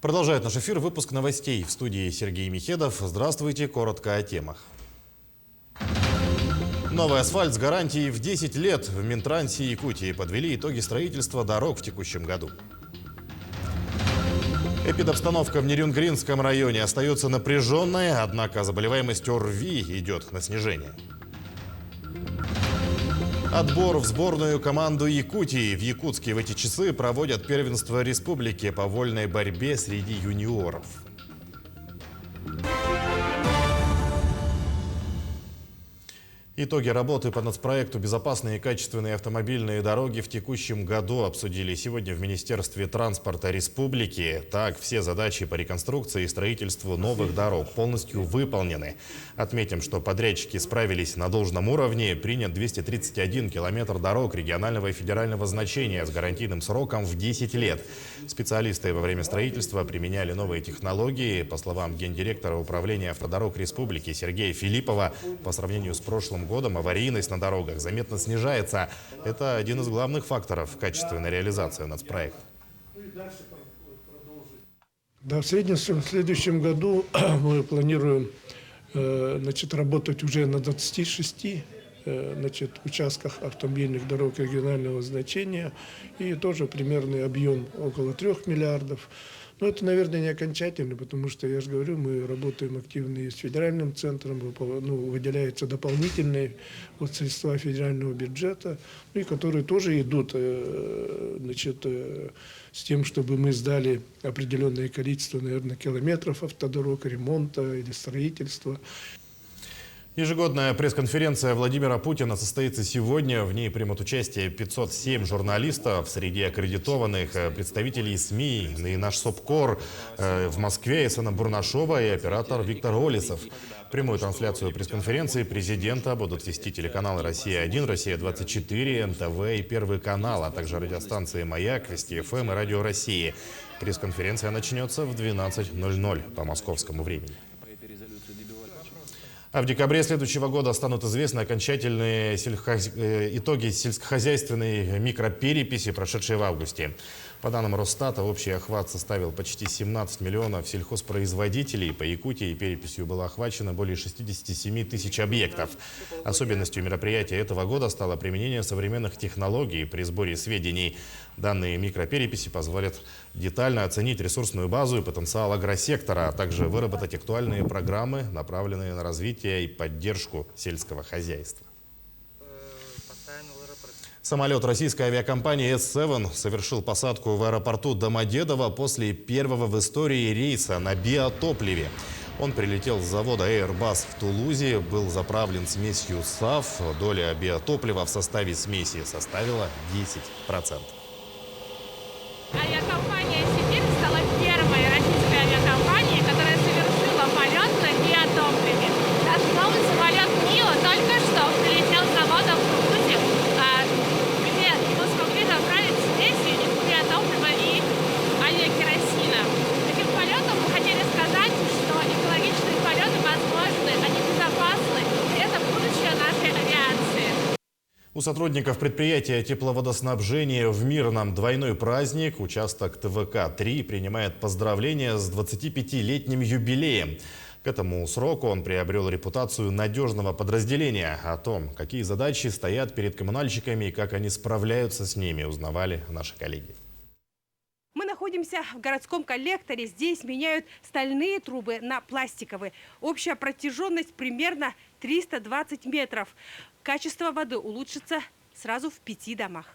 Продолжает наш эфир выпуск новостей. В студии Сергей Михедов. Здравствуйте. Коротко о темах. Новый асфальт с гарантией в 10 лет. В Минтрансе Якутии подвели итоги строительства дорог в текущем году. Эпидобстановка в Нерюнгринском районе остается напряженной, однако заболеваемость ОРВИ идет на снижение. Отбор в сборную команду Якутии. В Якутске в эти часы проводят первенство республики по вольной борьбе среди юниоров. Итоги работы по нацпроекту «Безопасные и качественные автомобильные дороги» в текущем году обсудили сегодня в Министерстве транспорта республики. Так, все задачи по реконструкции и строительству новых дорог полностью выполнены. Отметим, что подрядчики справились на должном уровне. Принят 231 километр дорог регионального и федерального значения с гарантийным сроком в 10 лет. Специалисты во время строительства применяли новые технологии. По словам гендиректора управления автодорог республики Сергея Филиппова, по сравнению с прошлым годом аварийность на дорогах заметно снижается. Это один из главных факторов качественной реализации нацпроекта. Да, в следующем году мы планируем работать уже на 26 участках автомобильных дорог регионального значения. И тоже примерный объем около 3 миллиардов. Но это, наверное, не окончательно, потому что, я же говорю, мы работаем активно и с федеральным центром, выделяются дополнительные средства федерального бюджета, и которые тоже идут с тем, чтобы мы сдали определенное количество, наверное, километров автодорог, ремонта или строительства. Ежегодная пресс-конференция Владимира Путина состоится сегодня. В ней примут участие 507 журналистов, среди аккредитованных представителей СМИ и наш СОБКОР в Москве, Исана Бурнашова и оператор Виктор Олесов. Прямую трансляцию пресс-конференции президента будут вести телеканалы «Россия-1», «Россия-24», НТВ и Первый канал, а также радиостанции «Маяк», Вести ФМ и Радио России. Пресс-конференция начнется в 12:00 по московскому времени. А в декабре следующего года станут известны окончательные итоги сельскохозяйственной микропереписи, прошедшей в августе. По данным Росстата, общий охват составил почти 17 миллионов сельхозпроизводителей. По Якутии переписью было охвачено более 67 тысяч объектов. Особенностью мероприятия этого года стало применение современных технологий при сборе сведений. Данные микропереписи позволят детально оценить ресурсную базу и потенциал агросектора, а также выработать актуальные программы, направленные на развитие и поддержку сельского хозяйства. Самолет российской авиакомпании S7 совершил посадку в аэропорту Домодедово после первого в истории рейса на биотопливе. Он прилетел с завода Airbus в Тулузе, был заправлен смесью САФ. Доля биотоплива в составе смеси составила 10%. Авиакомпания «Сибирь» стала первой российской авиакомпанией, которая совершила полет на биотопливе. Наш новый самолет «Мио» только что прилетел с завода в Тулузе, где его смогли заправить смесью из биотоплива и авиакеросина. Таким полетом мы хотели сказать, что экологичные полеты возможны, они безопасны, и это будущее нашей авиации. У сотрудников предприятия тепловодоснабжения в Мирном двойной праздник. Участок ТВК-3 принимает поздравления с 25-летним юбилеем. К этому сроку он приобрел репутацию надежного подразделения. О том, какие задачи стоят перед коммунальщиками и как они справляются с ними, узнавали наши коллеги. Мы находимся в городском коллекторе. Здесь меняют стальные трубы на пластиковые. Общая протяженность примерно 320 метров. Качество воды улучшится сразу в 5 домах.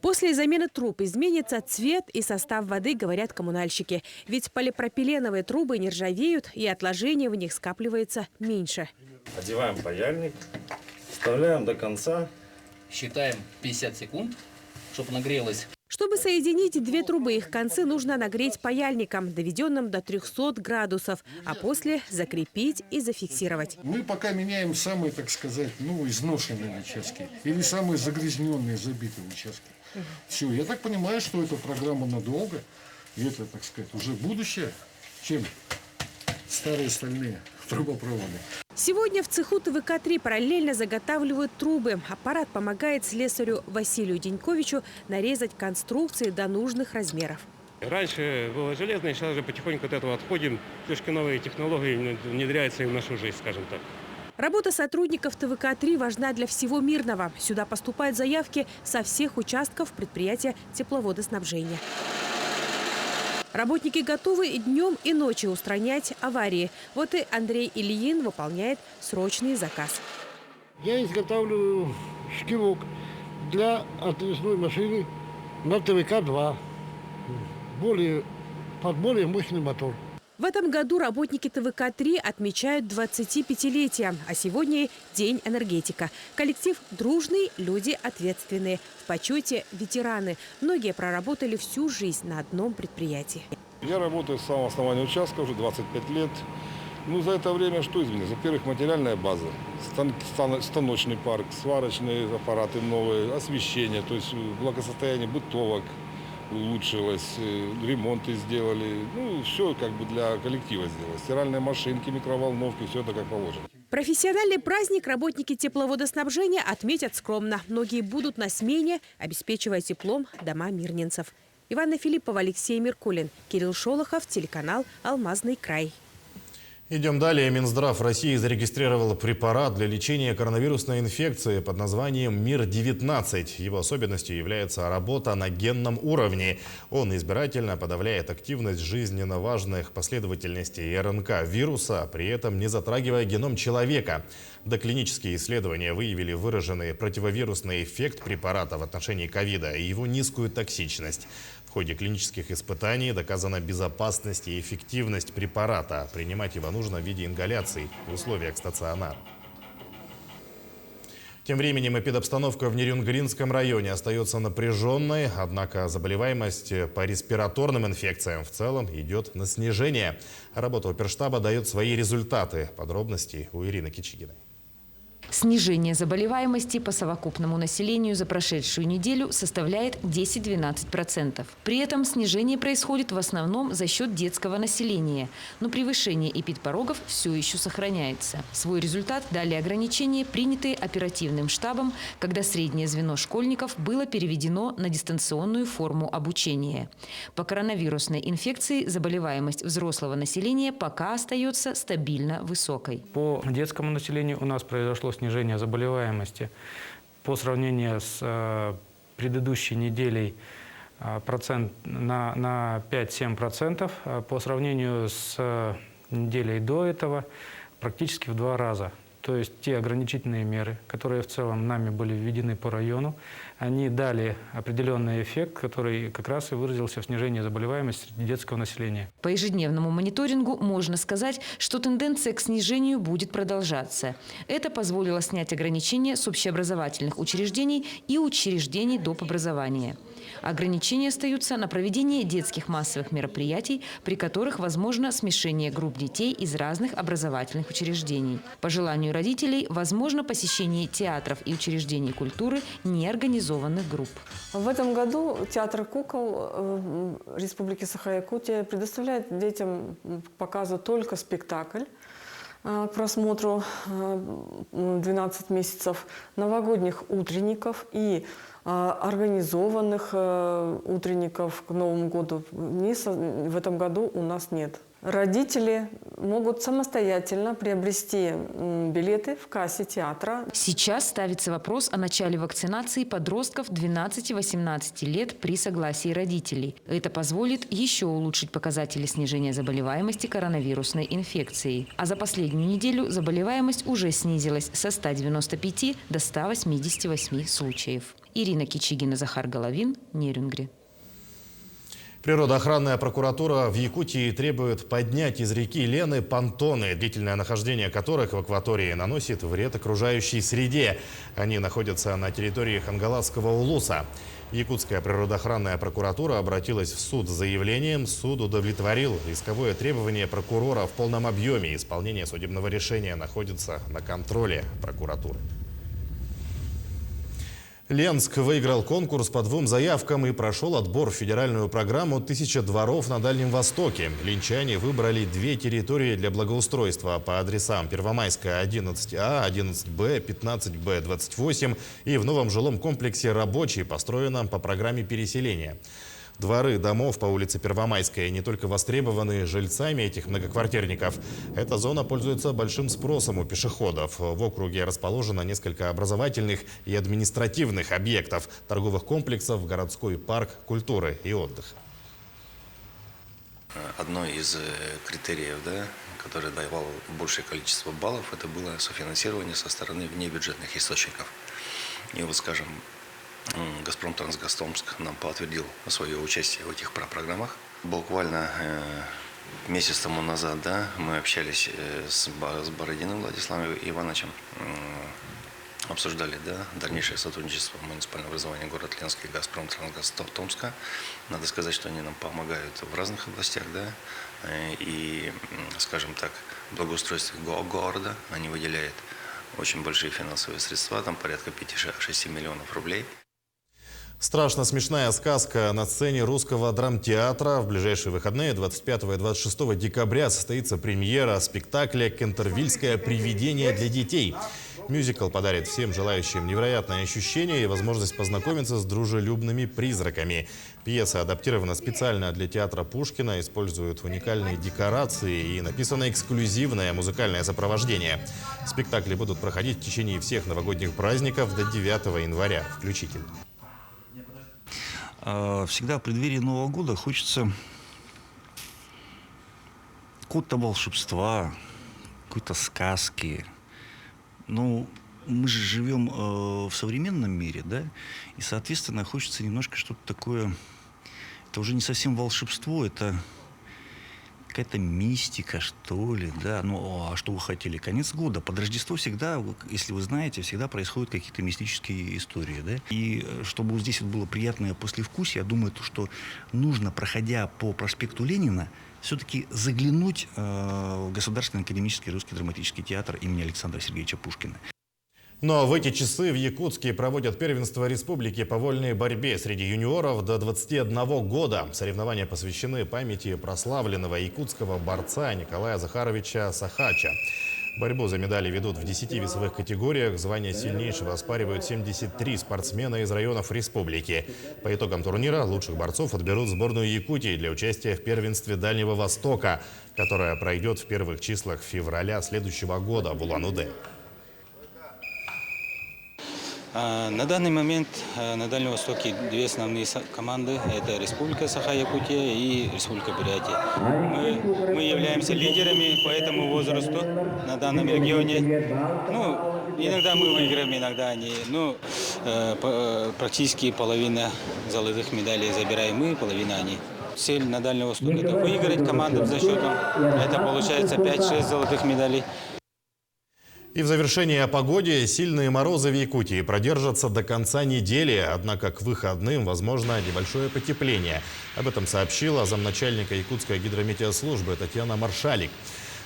После замены труб изменится цвет и состав воды, говорят коммунальщики. Ведь полипропиленовые трубы не ржавеют, и отложения в них скапливается меньше. Одеваем паяльник, вставляем до конца. Считаем 50 секунд, чтобы нагрелось. Чтобы соединить две трубы, их концы нужно нагреть паяльником, доведенным до 300 градусов, а после закрепить и зафиксировать. Мы пока меняем самые, так сказать, изношенные участки или самые загрязненные, забитые участки. Все, я так понимаю, что эта программа надолго, и это, так сказать, уже будущее, чем старые стальные трубопроводы. Сегодня в цеху ТВК-3 параллельно заготавливают трубы. Аппарат помогает слесарю Василию Деньковичу нарезать конструкции до нужных размеров. Раньше было железное, сейчас же потихоньку от этого отходим. Все новые технологии внедряются и в нашу жизнь, скажем так. Работа сотрудников ТВК-3 важна для всего Мирного. Сюда поступают заявки со всех участков предприятия тепловодоснабжения. Работники готовы и днем, и ночью устранять аварии. Вот и Андрей Ильин выполняет срочный заказ. Я изготавливаю шкивок для отвесной машины на ТВК-2. Под более мощный мотор. В этом году работники ТВК-3 отмечают 25-летие, а сегодня День энергетика. Коллектив дружный, люди ответственные. В почете ветераны. Многие проработали всю жизнь на одном предприятии. Я работаю с самого основания участка уже 25 лет. За это время что изменилось? Во-первых, материальная база, станочный парк, сварочные аппараты новые, освещение, то есть благосостояние бытовок улучшилось, ремонты сделали. Все для коллектива сделалось. Стиральные машинки, микроволновки, все это как положено. Профессиональный праздник работники тепловодоснабжения отметят скромно. Многие будут на смене, обеспечивая теплом дома мирнинцев. Иванна Филиппова, Алексей Меркулин, Кирилл Шолохов, телеканал «Алмазный край». Идем далее. Минздрав России зарегистрировал препарат для лечения коронавирусной инфекции под названием МИР-19. Его особенностью является работа на генном уровне. Он избирательно подавляет активность жизненно важных последовательностей РНК вируса, при этом не затрагивая геном человека. Доклинические исследования выявили выраженный противовирусный эффект препарата в отношении ковида и его низкую токсичность. В ходе клинических испытаний доказана безопасность и эффективность препарата. Принимать его нужно в виде ингаляций в условиях стационара. Тем временем эпидобстановка в Нерюнгринском районе остается напряженной, однако заболеваемость по респираторным инфекциям в целом идет на снижение. Работа оперштаба дает свои результаты. Подробности у Ирины Кичигиной. Снижение заболеваемости по совокупному населению за прошедшую неделю составляет 10-12%. При этом снижение происходит в основном за счет детского населения. Но превышение эпидпорогов все еще сохраняется. Свой результат дали ограничения, принятые оперативным штабом, когда среднее звено школьников было переведено на дистанционную форму обучения. По коронавирусной инфекции заболеваемость взрослого населения пока остается стабильно высокой. По детскому населению у нас произошло снижение заболеваемости по сравнению с предыдущей неделей на 5-7%, по сравнению с неделей до этого практически в 2 раза. То есть те ограничительные меры, которые в целом нами были введены по району, они дали определенный эффект, который как раз и выразился в снижении заболеваемости среди детского населения. По ежедневному мониторингу можно сказать, что тенденция к снижению будет продолжаться. Это позволило снять ограничения с общеобразовательных учреждений и учреждений доп. Образования. Ограничения остаются на проведение детских массовых мероприятий, при которых возможно смешение групп детей из разных образовательных учреждений. По желанию родителей возможно посещение театров и учреждений культуры неорганизованных групп. В этом году театр кукол Республики Саха-Якутия предоставляет детям к показу только спектакль к просмотру 12 месяцев, новогодних утренников и организованных утренников к Новому году в этом году у нас нет. Родители могут самостоятельно приобрести билеты в кассе театра. Сейчас ставится вопрос о начале вакцинации подростков 12-18 лет при согласии родителей. Это позволит еще улучшить показатели снижения заболеваемости коронавирусной инфекцией. А за последнюю неделю заболеваемость уже снизилась со 195 до 188 случаев. Ирина Кичигина, Захар Головин, Нерюнгри. Природоохранная прокуратура в Якутии требует поднять из реки Лены понтоны, длительное нахождение которых в акватории наносит вред окружающей среде. Они находятся на территории Хангаласского улуса. Якутская природоохранная прокуратура обратилась в суд с заявлением. Суд удовлетворил исковое требование прокурора в полном объеме. Исполнение судебного решения находится на контроле прокуратуры. Ленск выиграл конкурс по 2 заявкам и прошел отбор в федеральную программу «1000 дворов на Дальнем Востоке». Ленчане выбрали 2 территории для благоустройства по адресам Первомайская 11А, 11Б, 15Б, 28 и в новом жилом комплексе «Рабочий», построенном по программе переселения. Дворы домов по улице Первомайская не только востребованы жильцами этих многоквартирников. Эта зона пользуется большим спросом у пешеходов. В округе расположено несколько образовательных и административных объектов, торговых комплексов, городской парк культуры и отдыха. Одно из критериев, которое давало большее количество баллов, это было софинансирование со стороны внебюджетных источников. И вот, скажем, «Газпром-Трансгаз-Томск» нам подтвердил свое участие в этих программах. Буквально месяц тому назад мы общались с Бородиным Владиславом Ивановичем, обсуждали дальнейшее сотрудничество муниципального образования города Ленский и «Газпром-Трансгаз-Томска». Надо сказать, что они нам помогают в разных областях, и, скажем так, в благоустройстве города они выделяют очень большие финансовые средства, там порядка 5-6 миллионов рублей. Страшно смешная сказка на сцене Русского драмтеатра. В ближайшие выходные, 25 и 26 декабря, состоится премьера спектакля «Кентервильское привидение для детей». Мюзикл подарит всем желающим невероятное ощущение и возможность познакомиться с дружелюбными призраками. Пьеса адаптирована специально для театра Пушкина, использует уникальные декорации и написано эксклюзивное музыкальное сопровождение. Спектакли будут проходить в течение всех новогодних праздников до 9 января включительно. Всегда в преддверии Нового года хочется какого-то волшебства, какой-то сказки. Ну, мы же живем в современном мире, и, соответственно, хочется немножко что-то такое. Это уже не совсем волшебство, это какая-то мистика, что ли, Ну, а что вы хотели? Конец года. Под Рождество всегда, если вы знаете, всегда происходят какие-то мистические истории, И чтобы здесь было приятное послевкусие, я думаю, что нужно, проходя по проспекту Ленина, все-таки заглянуть в Государственный академический русский драматический театр имени Александра Сергеевича Пушкина. Но в эти часы в Якутске проводят первенство республики по вольной борьбе среди юниоров до 21 года. Соревнования посвящены памяти прославленного якутского борца Николая Захаровича Сахача. Борьбу за медали ведут в 10 весовых категориях. Звание сильнейшего оспаривают 73 спортсмена из районов республики. По итогам турнира лучших борцов отберут сборную Якутии для участия в первенстве Дальнего Востока, которое пройдет в первых числах февраля следующего года в Улан-Удэ. На данный момент на Дальнем Востоке две основные команды. Это Республика Саха-Якутия и Республика Бурятия. Мы являемся лидерами по этому возрасту на данном регионе. Иногда мы выиграем, иногда они. Практически половина золотых медалей забираем мы, половина они. Цель на Дальнем Востоке – это выиграть командам за счетом. Это получается 5-6 золотых медалей. И в завершение о погоде. Сильные морозы в Якутии продержатся до конца недели, однако к выходным возможно небольшое потепление. Об этом сообщила замначальника Якутской гидрометеослужбы Татьяна Маршалик.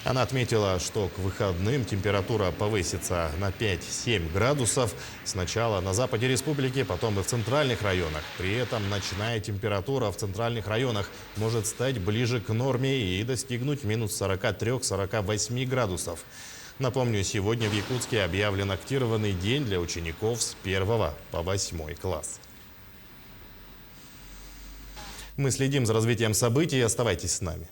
Она отметила, что к выходным температура повысится на 5-7 градусов. Сначала на западе республики, потом и в центральных районах. При этом ночная температура в центральных районах может стать ближе к норме и достигнуть минус 43-48 градусов. Напомню, сегодня в Якутске объявлен актированный день для учеников с 1 по 8 класс. Мы следим за развитием событий. Оставайтесь с нами.